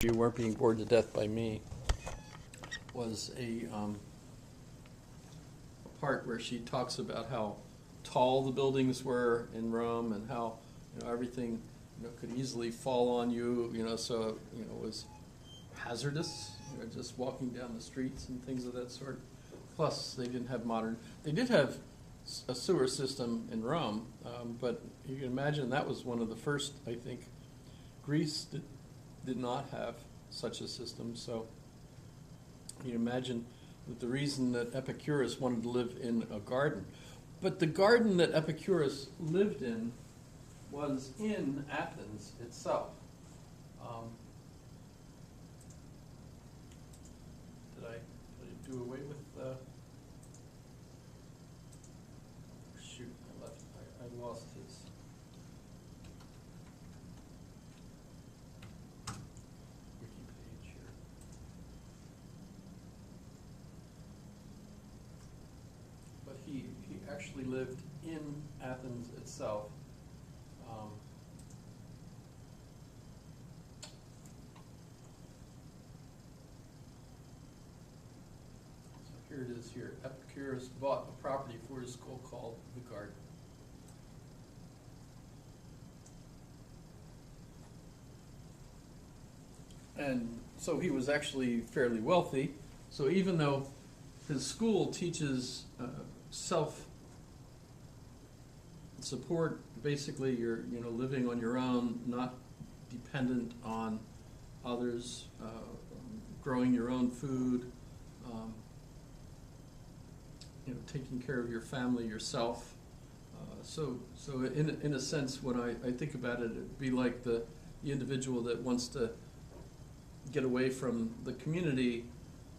You weren't being bored to death by me was a part where she talks about how tall the buildings were in Rome and how everything could easily fall on you, so it was hazardous, just walking down the streets and things of that sort. Plus, they didn't have they did have a sewer system in Rome, but you can imagine that was one of the first, I think. Greece did not have such a system, so you imagine that the reason that Epicurus wanted to live in a garden. But the garden that Epicurus lived in was in Athens itself. Did I do away with shoot, I lost his. Wiki page here. But he actually lived in Athens itself. So here it is here. Epicurus bought a property for his school called the Garden. And so he was actually fairly wealthy. So even though his school teaches self-support, basically you're living on your own, not dependent on others, growing your own food, taking care of your family yourself. So in a sense, when I think about it, it'd be like the individual that wants to get away from the community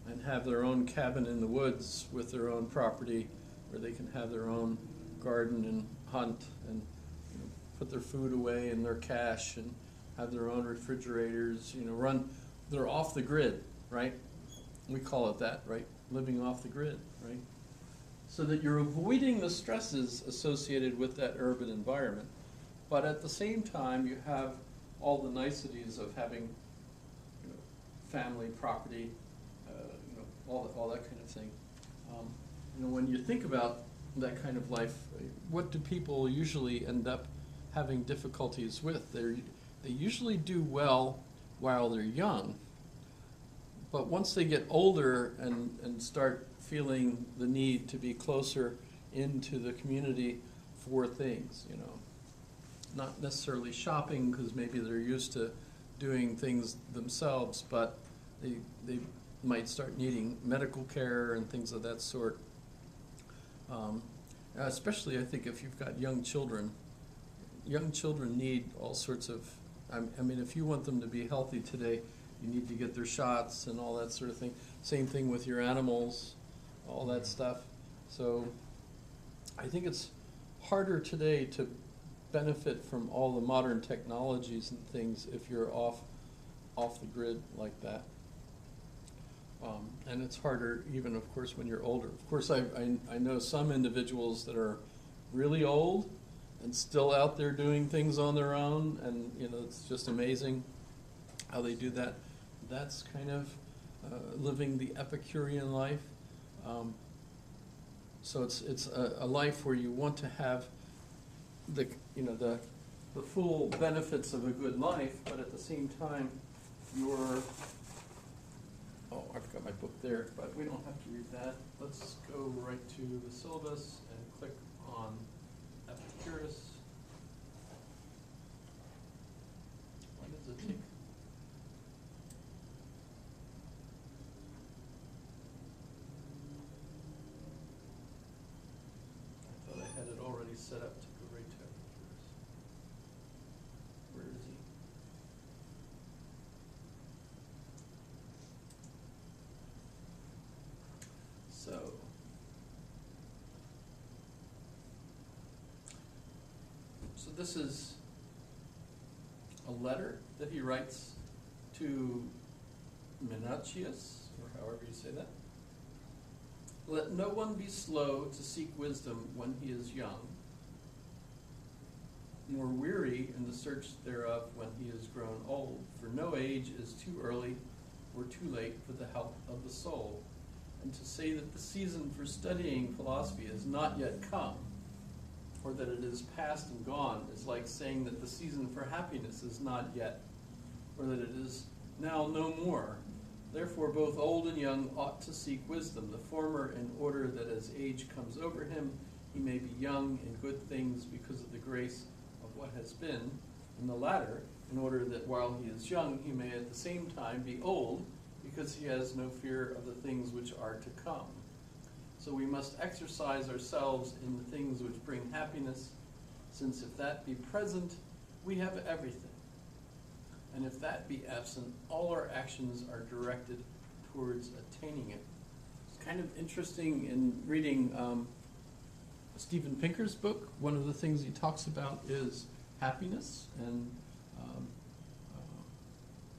and have their own cabin in the woods with their own property where they can have their own garden and hunt and put their food away and their cash and have their own refrigerators, they're off the grid, right? We call it that, right? Living off the grid, right? So that you're avoiding the stresses associated with that urban environment, but at the same time you have all the niceties of having family, property, all that kind of thing. When you think about that kind of life, what do people usually end up having difficulties with? They usually do well while they're young, but once they get older and start feeling the need to be closer into the community for things, not necessarily shopping because maybe they're used to doing things themselves, but they might start needing medical care and things of that sort. Especially, I think, if you've got young children need all sorts of, if you want them to be healthy today, you need to get their shots and all that sort of thing. Same thing with your animals, all that stuff. So I think it's harder today to benefit from all the modern technologies and things if you're off the grid like that. And it's harder even, of course, when you're older. Of course, I know some individuals that are really old and still out there doing things on their own, and it's just amazing how they do that. That's kind of living the Epicurean life. So it's a life where you want to have the full benefits of a good life, but at the same time you're I've got my book there, but we don't have to read that. Let's go right to the syllabus and click on Epicurus. Why does it take? I thought I had it already set up to go right to Epicurus. Where is he? So this is a letter that he writes to Menachius, or however you say that. Let no one be slow to seek wisdom when he is young, nor weary in the search thereof when he is grown old. For no age is too early or too late for the help of the soul. And to say that the season for studying philosophy has not yet come, or that it is past and gone, is like saying that the season for happiness is not yet, or that it is now no more. Therefore both old and young ought to seek wisdom, the former in order that as age comes over him, he may be young in good things because of the grace of what has been, and the latter in order that while he is young, he may at the same time be old, because he has no fear of the things which are to come. So we must exercise ourselves in the things which bring happiness, since if that be present, we have everything. And if that be absent, all our actions are directed towards attaining it. It's kind of interesting in reading Steven Pinker's book. One of the things he talks about is happiness, and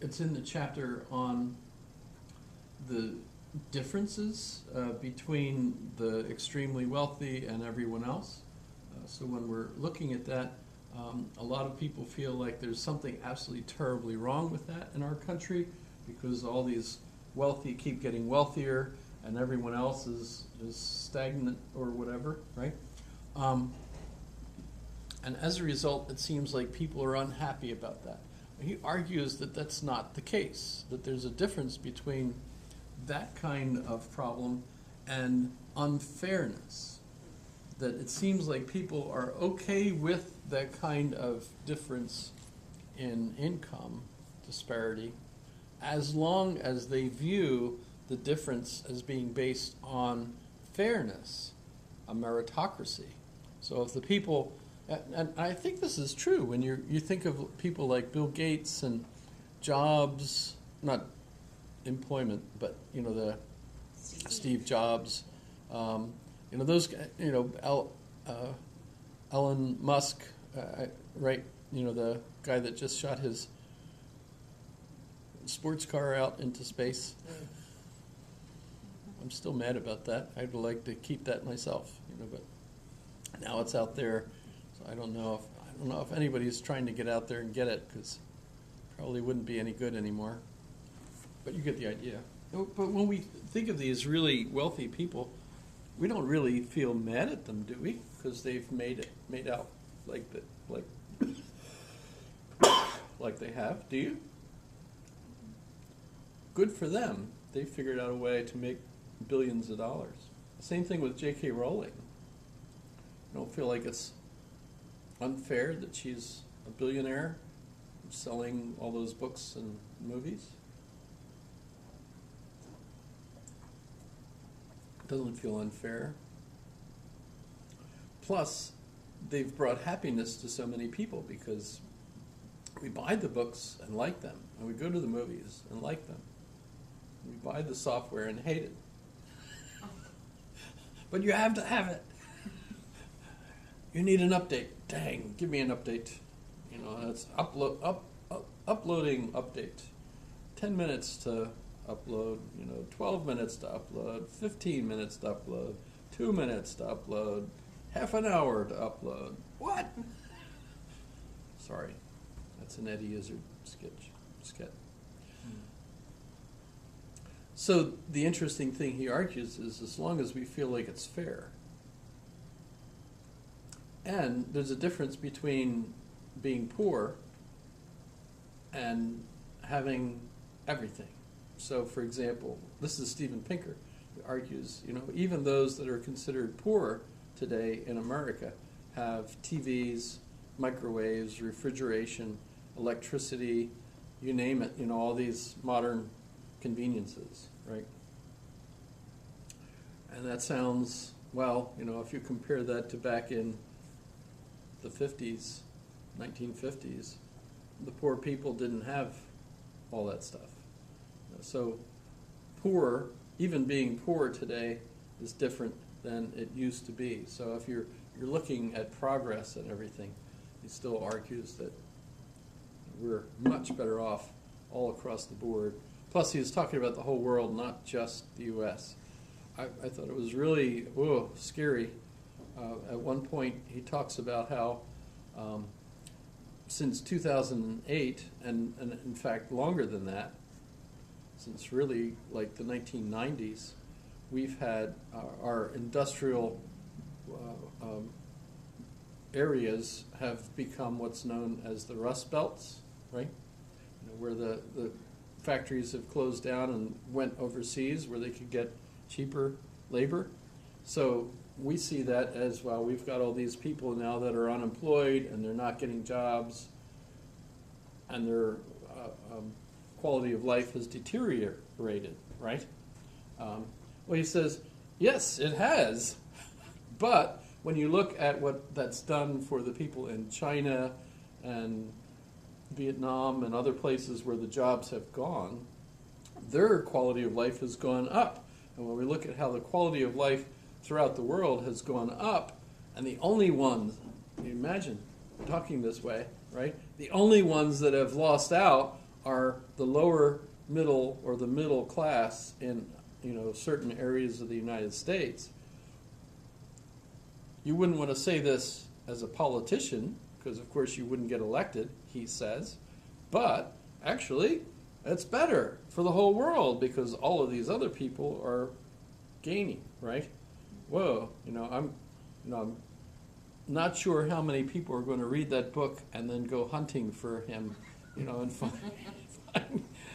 it's in the chapter on the differences between the extremely wealthy and everyone else. So when we're looking at that, a lot of people feel like there's something absolutely terribly wrong with that in our country, because all these wealthy keep getting wealthier and everyone else is stagnant or whatever, right? And as a result, it seems like people are unhappy about that. He argues that that's not the case, that there's a difference between that kind of problem and unfairness. That it seems like people are okay with that kind of difference in income disparity as long as they view the difference as being based on fairness, a meritocracy. So if the people, and I think this is true when you think of people like Bill Gates and Jobs, not employment, but the Steve Jobs, those guys, Elon Musk, right? The guy that just shot his sports car out into space. I'm still mad about that. I'd like to keep that myself, but now it's out there, so I don't know if anybody's trying to get out there and get it, because probably wouldn't be any good anymore. But you get the idea. But when we think of these really wealthy people, we don't really feel mad at them, do we? Because they've made out like they have. Do you? Good for them. They figured out a way to make billions of dollars. Same thing with J.K. Rowling. I don't feel like it's unfair that she's a billionaire selling all those books and movies. Doesn't feel unfair. Plus, they've brought happiness to so many people because we buy the books and like them, and we go to the movies and like them. We buy the software and hate it. But you have to have it. You need an update. Dang, give me an update. That's uploading update. 10 minutes to upload, 12 minutes to upload, 15 minutes to upload, 2 minutes to upload, half an hour to upload. What? Sorry, that's an Eddie Izzard sketch. So the interesting thing he argues is as long as we feel like it's fair. And there's a difference between being poor and having everything. So, for example, this is Steven Pinker, who argues, even those that are considered poor today in America have TVs, microwaves, refrigeration, electricity, you name it, all these modern conveniences, right? And that sounds, well, if you compare that to back in the 50s, 1950s, the poor people didn't have all that stuff. So poor, even being poor today, is different than it used to be. So if you're looking at progress and everything, he still argues that we're much better off all across the board. Plus, he was talking about the whole world, not just the U.S. I thought it was really scary. At one point, he talks about how since 2008, and in fact longer than that, since really like the 1990s, we've had our industrial areas have become what's known as the Rust Belts, right? Where the factories have closed down and went overseas where they could get cheaper labor. So we see that as, well, we've got all these people now that are unemployed and they're not getting jobs and their quality of life has deteriorated, right? Well, he says, yes, it has, but when you look at what that's done for the people in China and Vietnam and other places where the jobs have gone, their quality of life has gone up. And when we look at how the quality of life throughout the world has gone up, and the only ones, you imagine talking this way, right? The only ones that have lost out are the lower middle or the middle class in certain areas of the United States. You wouldn't want to say this as a politician, because of course you wouldn't get elected, he says, but actually it's better for the whole world because all of these other people are gaining, right? Whoa, I'm not sure how many people are going to read that book and then go hunting for him, and find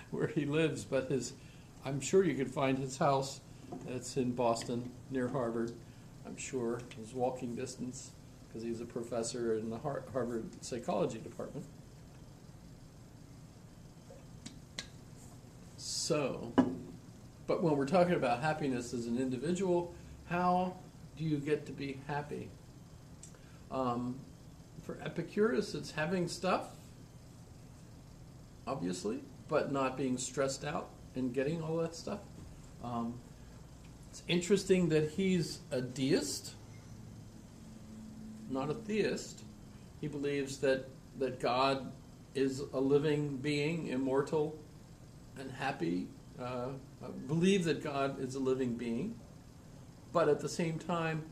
where he lives, but I'm sure you could find his house. It's in Boston near Harvard. I'm sure it's walking distance because he's a professor in the Harvard psychology department. So, but when we're talking about happiness as an individual, how do you get to be happy? For Epicurus, it's having stuff, obviously, but not being stressed out and getting all that stuff. It's interesting that he's a deist, not a theist. He believes that God is a living being, immortal and happy. Believe that God is a living being, but at the same time,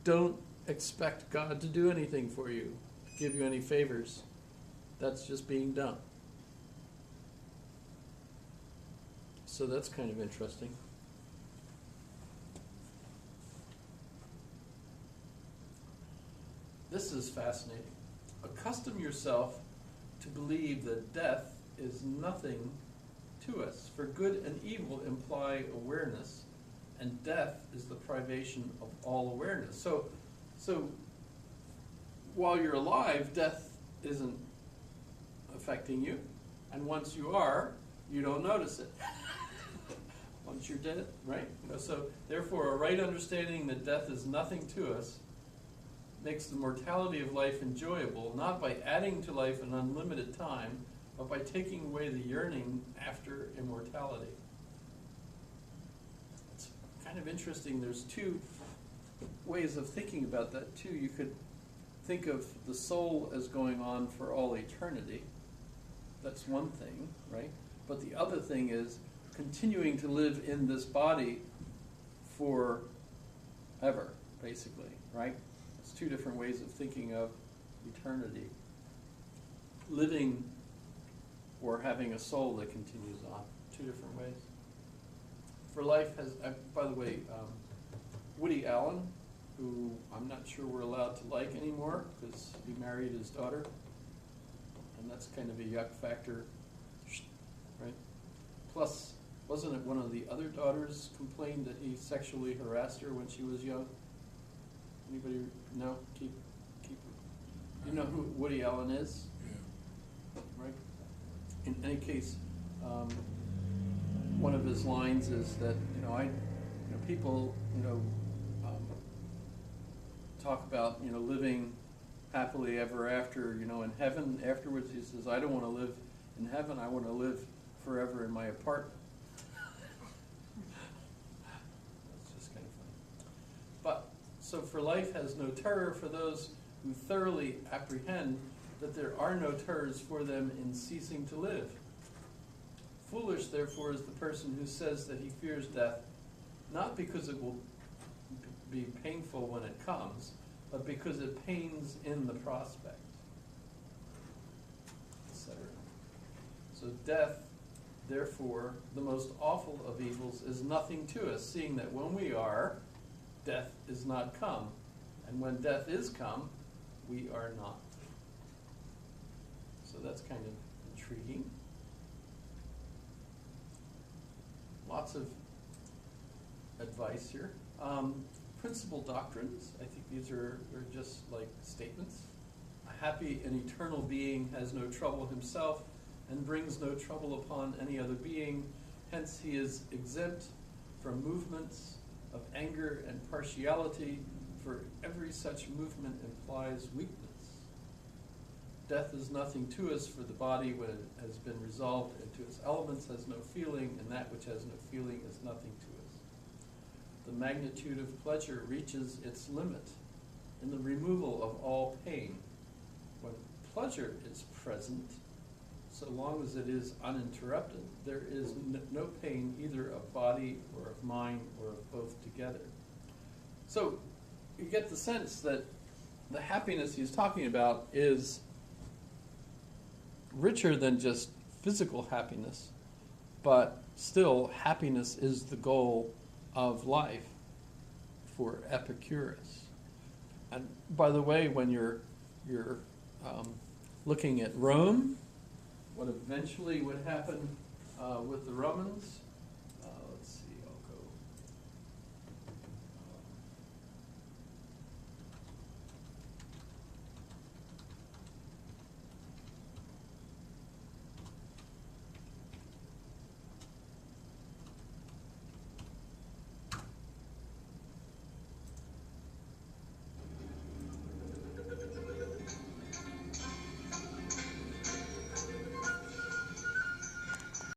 don't expect God to do anything for you, give you any favors. That's just being dumb. So that's kind of interesting. This is fascinating. Accustom yourself to believe that death is nothing to us. For good and evil imply awareness, and death is the privation of all awareness. So while you're alive, death isn't affecting you, and once you are, you don't notice it. Once you're dead, right? So therefore, a right understanding that death is nothing to us makes the mortality of life enjoyable, not by adding to life an unlimited time, but by taking away the yearning after immortality. It's kind of interesting. There's two ways of thinking about that, too. You could think of the soul as going on for all eternity. That's one thing, right? But the other thing is continuing to live in this body forever, basically, right? It's two different ways of thinking of eternity. Living or having a soul that continues on. Two different ways. For life has, by the way, Woody Allen, who I'm not sure we're allowed to like anymore because he married his daughter, and that's kind of a yuck factor, right? Plus, wasn't it one of the other daughters complained that he sexually harassed her when she was young? Anybody know? Keep. You know who Woody Allen is? Yeah. Right? In any case, one of his lines is that, people, talk about, living happily ever after, in heaven. Afterwards, he says, I don't want to live in heaven. I want to live forever in my apartment. That's just kind of funny. But, so for life has no terror for those who thoroughly apprehend that there are no terrors for them in ceasing to live. Foolish, therefore, is the person who says that he fears death, not because it will be painful when it comes, but because it pains in the prospect. So death, therefore, the most awful of evils, is nothing to us, seeing that when we are, death is not come. And when death is come, we are not. So that's kind of intriguing. Lots of advice here. Principal doctrines, I think these are just like statements. A happy and eternal being has no trouble himself and brings no trouble upon any other being. Hence he is exempt from movements of anger and partiality, for every such movement implies weakness. Death is nothing to us, for the body, when it has been resolved into its elements, has no feeling, and that which has no feeling is nothing to us. The magnitude of pleasure reaches its limit in the removal of all pain. When pleasure is present, so long as it is uninterrupted, there is no pain either of body or of mind or of both together. So you get the sense that the happiness he's talking about is richer than just physical happiness, but still happiness is the goal of life for Epicurus. And by the way, when you're looking at Rome, what eventually would happen with the Romans